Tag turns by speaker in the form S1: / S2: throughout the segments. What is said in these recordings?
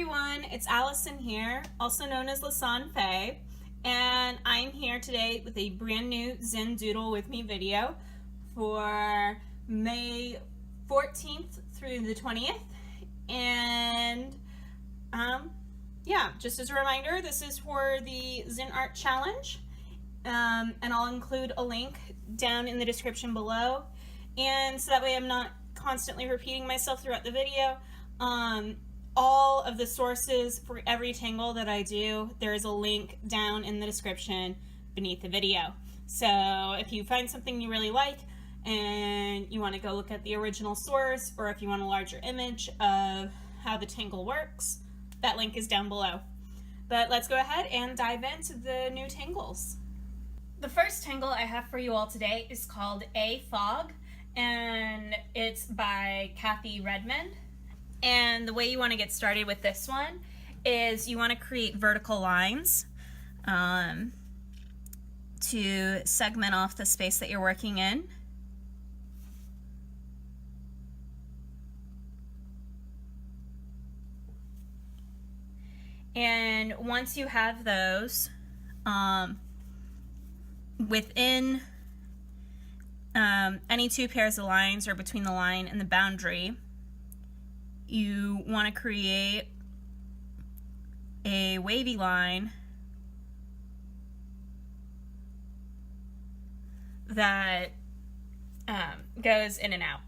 S1: everyone, it's Allison here, also known as Lasan Faye, and I'm here today with a brand new Zen Doodle with me video for May 14th through the 20th. And yeah, just as a reminder, this is for the Zen Art Challenge, and I'll include a link down in the description below, and so that way I'm not constantly repeating myself throughout the video. All of the sources for every tangle that I do, there is a link down in the description beneath the video. So if you find something you really like and you want to go look at the original source, or if you want a larger image of how the tangle works, that link is down below. But let's go ahead and dive into the new tangles. The first tangle I have for you all today is called A Fog, and it's by Kathy Redmond. And the way you want to get started with this one is you want to create vertical lines to segment off the space that you're working in. And once you have those, within any two pairs of lines or between the line and the boundary, you want to create a wavy line that goes in and out.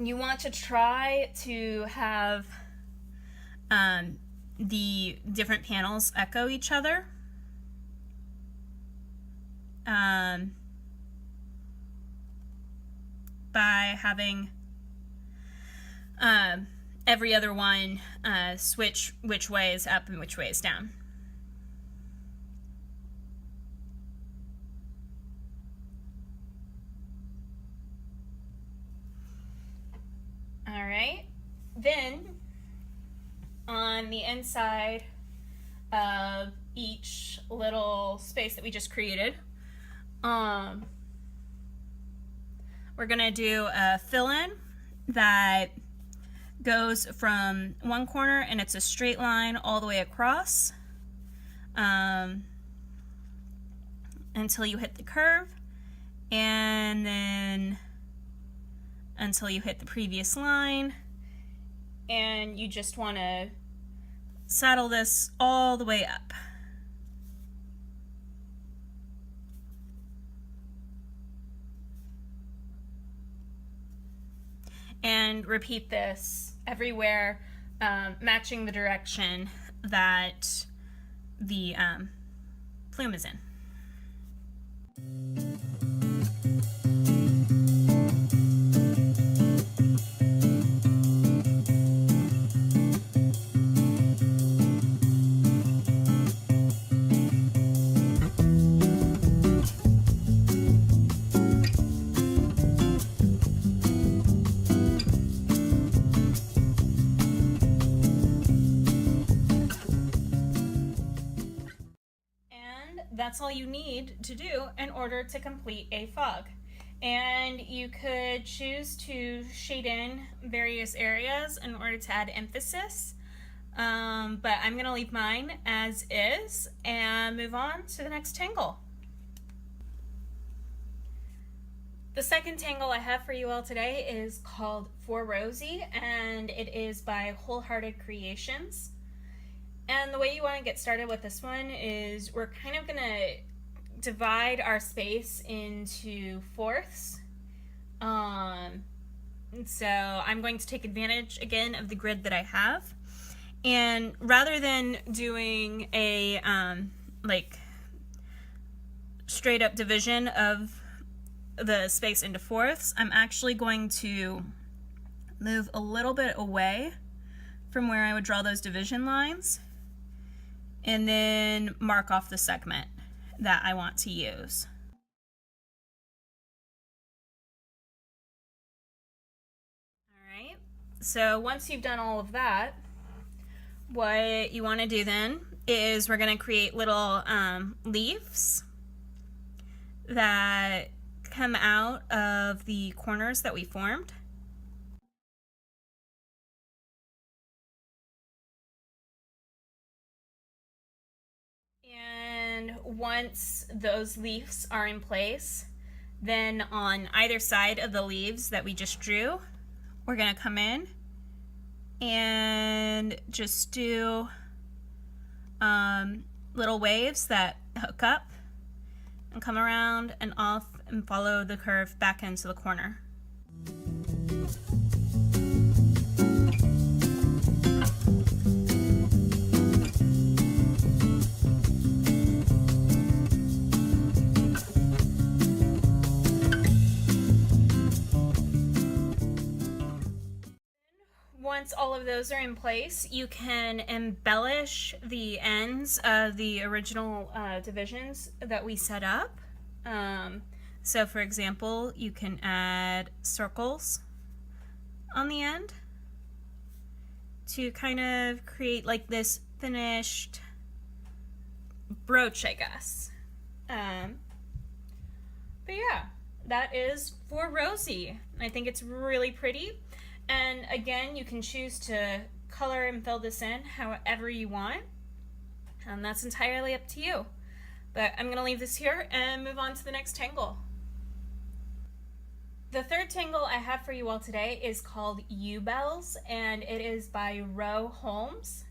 S1: You want to try to have the different panels echo each other. By having every other one switch which way is up and which way is down. All right, then on the inside of each little space that we just created, we're gonna do a fill-in that goes from one corner, and it's a straight line all the way across until you hit the curve, and then until you hit the previous line, and you just want to saddle this all the way up. And repeat this everywhere, matching the direction that the plume is in. That's all you need to do in order to complete a fog. And you could choose to shade in various areas in order to add emphasis, but I'm going to leave mine as is and move on to the next tangle. The second tangle I have for you all today is called For Rosie, and it is by Wholehearted Creations. And the way you want to get started with this one is we're kind of going to divide our space into fourths. So I'm going to take advantage again of the grid that I have. And rather than doing a like straight up division of the space into fourths, I'm actually going to move a little bit away from where I would draw those division lines, and then mark off the segment that I want to use. All right, so once you've done all of that, what you want to do then is we're going to create little leaves that come out of the corners that we formed. once those leaves are in place, then on either side of the leaves that we just drew, we're going to come in and just do little waves that hook up and come around and off and follow the curve back into the corner. Once all of those are in place, you can embellish the ends of the original divisions that we set up. So for example, you can add circles on the end to kind of create like this finished brooch, I guess. But yeah, that is for Rosie. I think it's really pretty. And again, you can choose to color and fill this in however you want. And that's entirely up to you. But I'm going to leave this here and move on to the next tangle. The third tangle I have for you all today is called U-Bells, and it is by Ro Holmes.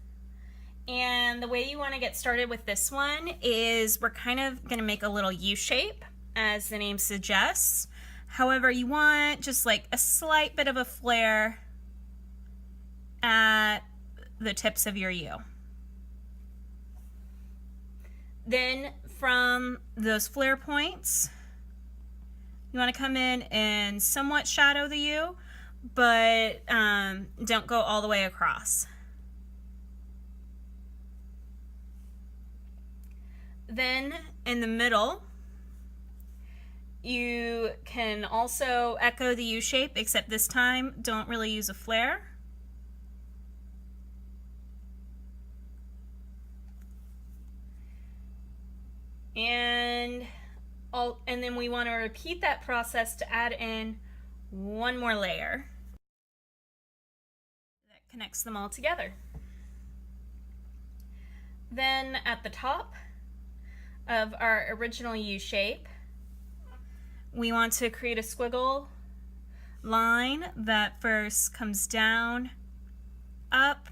S1: And the way you want to get started with this one is we're kind of going to make a little U shape, as the name suggests. However, you want just like a slight bit of a flare at the tips of your U. Then from those flare points, you want to come in and somewhat shadow the U, but don't go all the way across. Then in the middle, you can also echo the U shape, except this time don't really use a flare. And then we want to repeat that process to add in one more layer that connects them all together. Then at the top of our original U shape, we want to create a squiggle line that first comes down, up,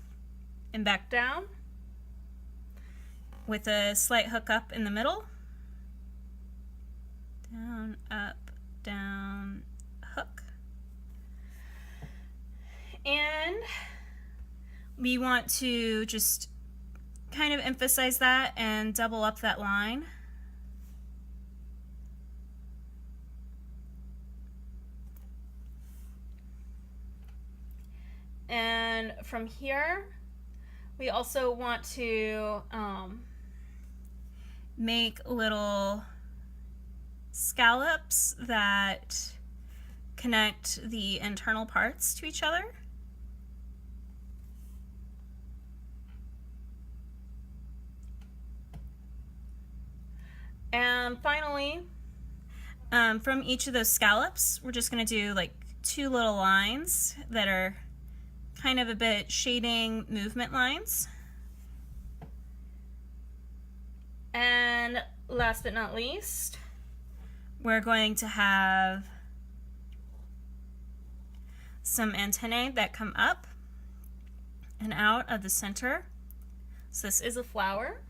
S1: and back down with a slight hook up in the middle. Down, up, down, hook. And we want to just kind of emphasize that and double up that line. And from here, we also want to make little scallops that connect the internal parts to each other. And finally, from each of those scallops, we're just going to do like two little lines that are kind of a bit shading movement lines. And last but not least, we're going to have some antennae that come up and out of the center. So this is a flower.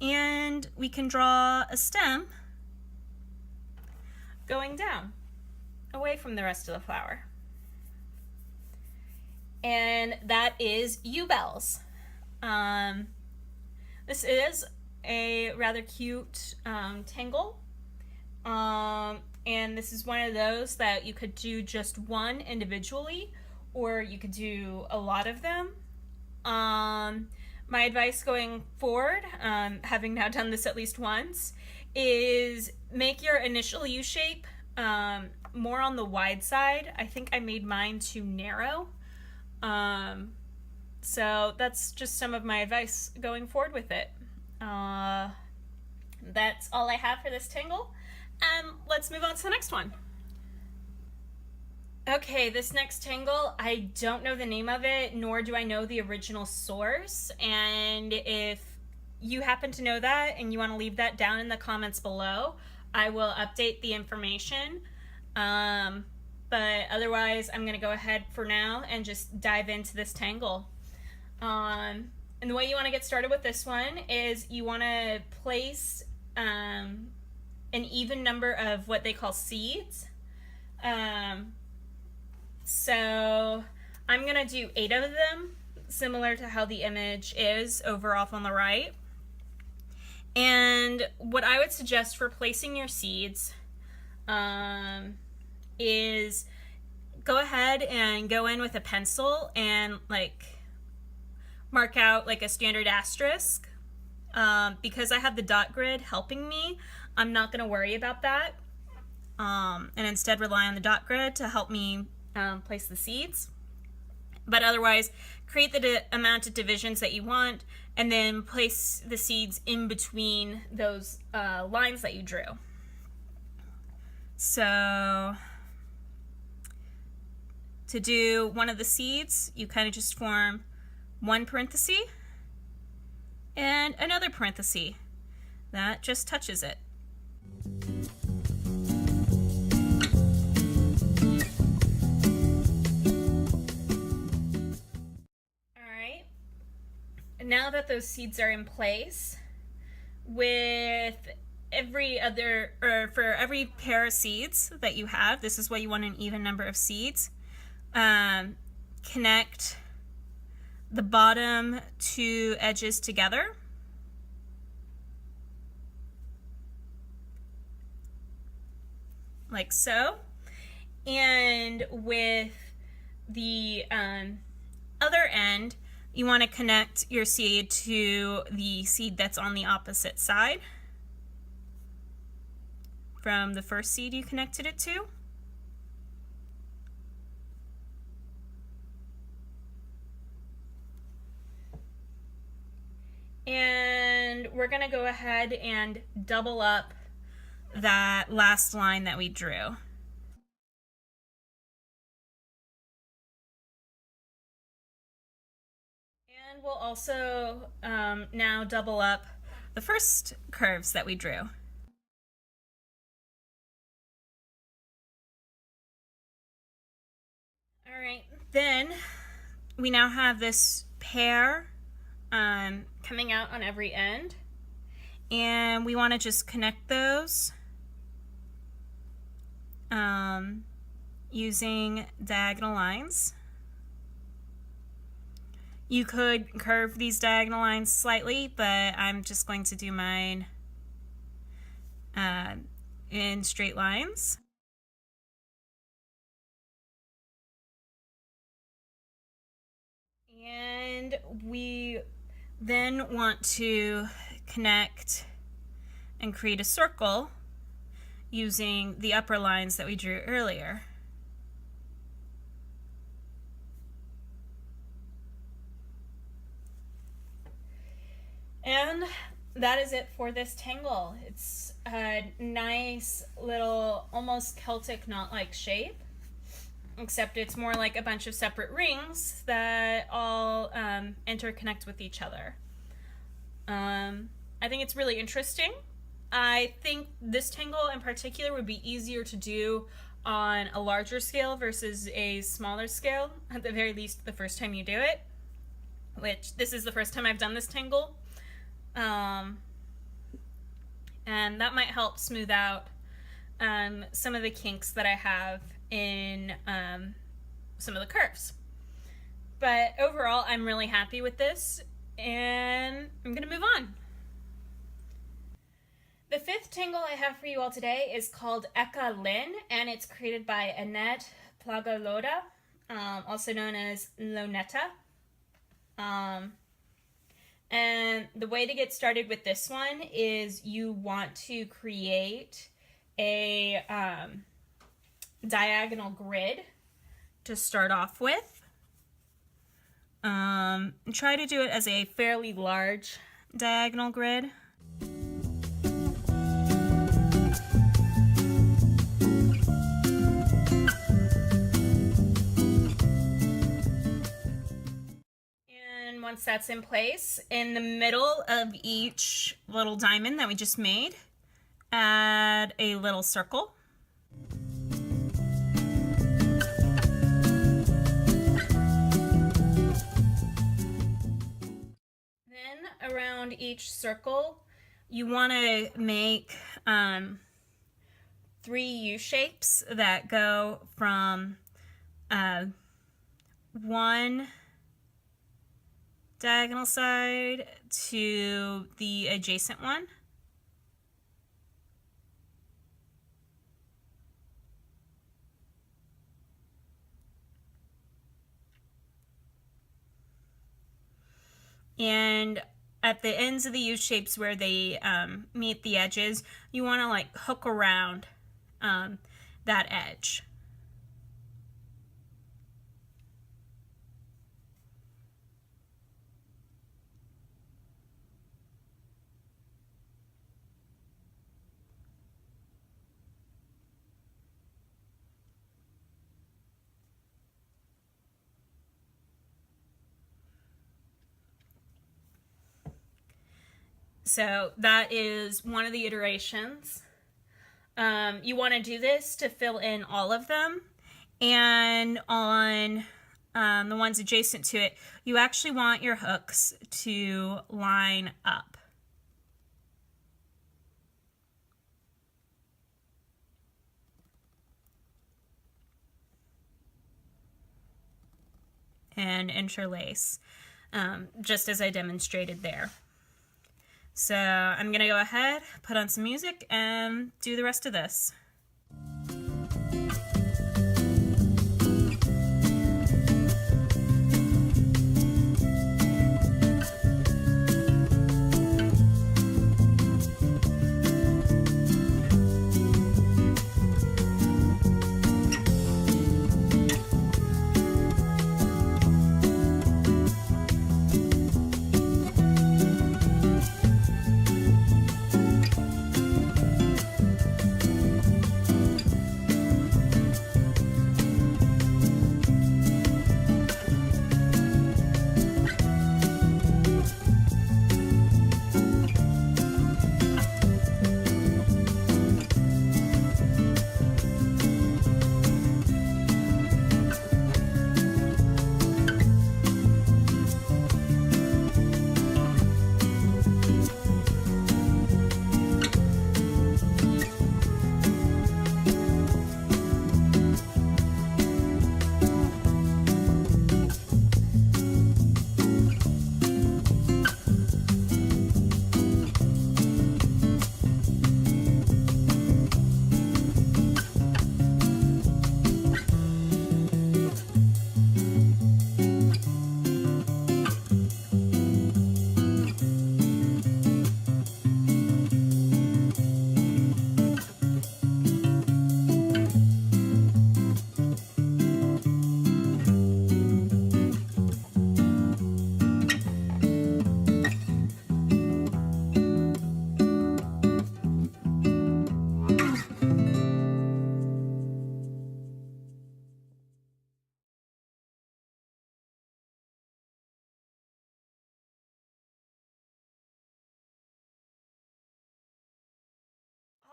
S1: And we can draw a stem going down away from the rest of the flower. And that is U-Bells. This is a rather cute tangle. And this is one of those that you could do just one individually, or you could do a lot of them. My advice going forward, having now done this at least once, is make your initial U shape more on the wide side. I think I made mine too narrow. So that's just some of my advice going forward with it. That's all I have for this tangle. Let's move on to the next one. Okay, this next tangle, I don't know the name of it, nor do I know the original source. And if you happen to know that and you want to leave that down in the comments below, I will update the information. But otherwise, I'm going to go ahead for now and just dive into this tangle. And the way you want to get started with this one is you want to place an even number of what they call seeds. So I'm going to do 8 of them, similar to how the image is over off on the right. And what I would suggest for placing your seeds is go ahead and go in with a pencil and like mark out like a standard asterisk. Because I have the dot grid helping me, I'm not going to worry about that, and instead rely on the dot grid to help me place the seeds. But otherwise, create the amount of divisions that you want and then place the seeds in between those lines that you drew. So to do one of the seeds, you kind of just form one parenthesis and another parenthesis that just touches it. Alright, now that those seeds are in place, with every other, or for every pair of seeds that you have, this is what you want, an even number of seeds. Connect the bottom 2 edges together. Like so. And with the other end, you want to connect your seed to the seed that's on the opposite side from the first seed you connected it to. And we're going to go ahead and double up that last line that we drew. And we'll also now double up the first curves that we drew. All right, then we now have this pair coming out on every end, and we want to just connect those using diagonal lines. You could curve these diagonal lines slightly, but I'm just going to do mine in straight lines. And we then want to connect and create a circle using the upper lines that we drew earlier. And that is it for this tangle. It's a nice little almost Celtic knot-like shape, except it's more like a bunch of separate rings that all interconnect with each other. I think it's really interesting. I think this tangle in particular would be easier to do on a larger scale versus a smaller scale, at the very least the first time you do it, which this is the first time I've done this tangle. And that might help smooth out some of the kinks that I have in some of the curves. But overall, I'm really happy with this, and I'm gonna move on. The 5th tangle I have for you all today is called Eka Lin, and it's created by Annette Plagaloda, also known as Lonetta. And the way to get started with this one is you want to create a diagonal grid to start off with. Try to do it as a fairly large diagonal grid. once once that's in place, in the middle of each little diamond that we just made, add a little circle. Then around each circle, you want to make 3 U shapes that go from one diagonal side to the adjacent one. And at the ends of the U shapes where they meet the edges, you want to like hook around that edge. So that is one of the iterations. You want to do this to fill in all of them, and on the ones adjacent to it, you actually want your hooks to line up. And interlace, just as I demonstrated there. So I'm gonna go ahead, put on some music, and do the rest of this.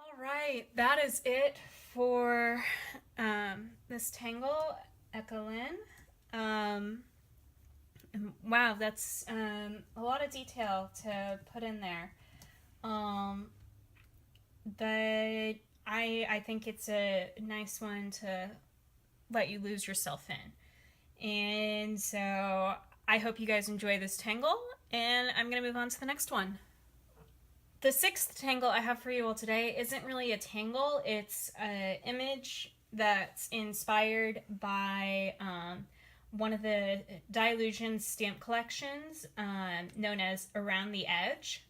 S1: All right, that is it for this tangle, Eka Lin. Wow, that's a lot of detail to put in there. But I think it's a nice one to let you lose yourself in. And so I hope you guys enjoy this tangle, and I'm going to move on to the next one. The 6th tangle I have for you all today isn't really a tangle. It's an image that's inspired by one of the Disillusion stamp collections known as Around the Edge.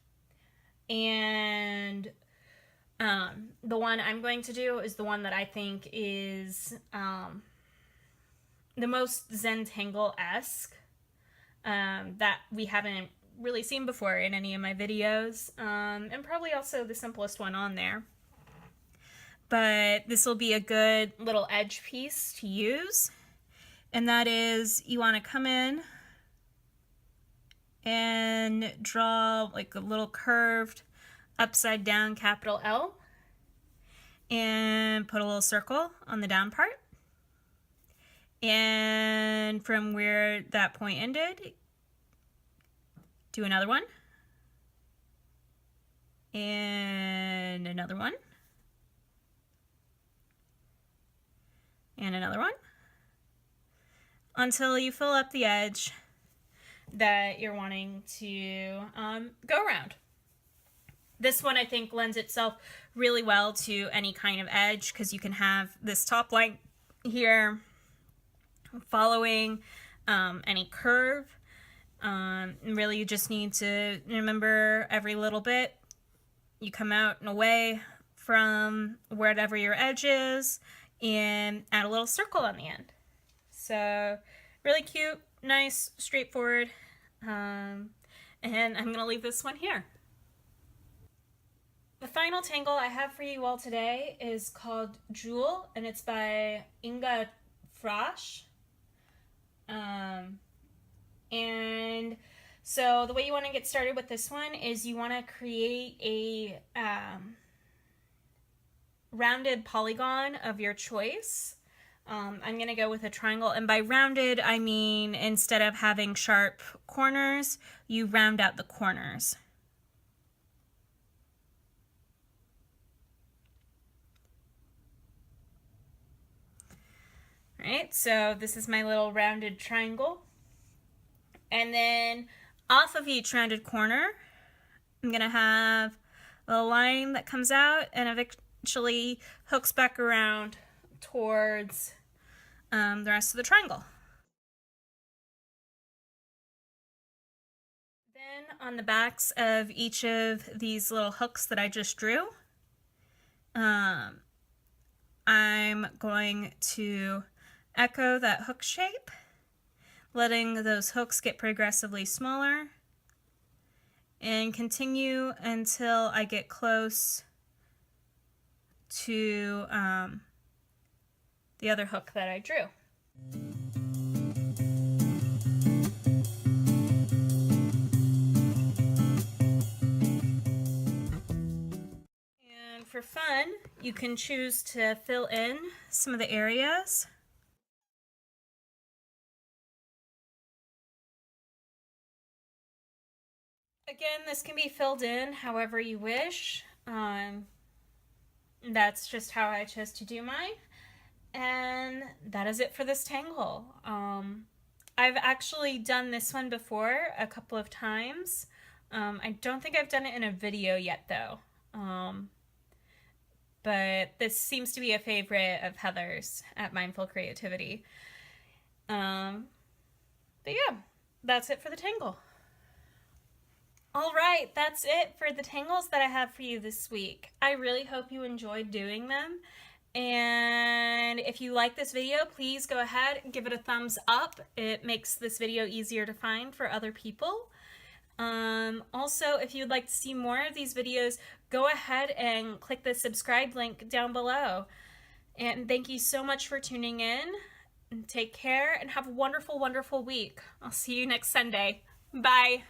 S1: And the one I'm going to do is the one that I think is the most Zen tangle-esque that we haven't really seen before in any of my videos, and probably also the simplest one on there. But this will be a good little edge piece to use, and that is you want to come in and draw like a little curved upside down capital L and put a little circle on the down part. And from where that point ended, do another one and another one and another one until you fill up the edge that you're wanting to go around. This one I think lends itself really well to any kind of edge because you can have this top line here following any curve. Really you just need to remember every little bit you come out and away from wherever your edge is and add a little circle on the end. So really cute, nice, straightforward, and I'm going to leave this one here. The final tangle I have for you all today is called Jewel, and it's by Inga Frosch. And so the way you want to get started with this one is you want to create a rounded polygon of your choice. I'm going to go with a triangle, and by rounded I mean instead of having sharp corners, you round out the corners. Alright, so this is my little rounded triangle. And then off of each rounded corner, I'm going to have a line that comes out and eventually hooks back around towards the rest of the triangle. Then on the backs of each of these little hooks that I just drew, I'm going to echo that hook shape, letting those hooks get progressively smaller, and continue until I get close to the other hook that I drew. And for fun, you can choose to fill in some of the areas. Again, this can be filled in however you wish. That's just how I chose to do mine. And that is it for this tangle. I've actually done this one before a couple of times. I don't think I've done it in a video yet though. But this seems to be a favorite of Heather's at Mindful Creativity. But yeah, that's it for the tangle. All right, that's it for the tangles that I have for you this week. I really hope you enjoyed doing them. And if you like this video, please go ahead and give it a thumbs up. It makes this video easier to find for other people. Also, if you'd like to see more of these videos, go ahead and click the subscribe link down below. And thank you so much for tuning in. Take care and have a wonderful, wonderful week. I'll see you next Sunday. Bye.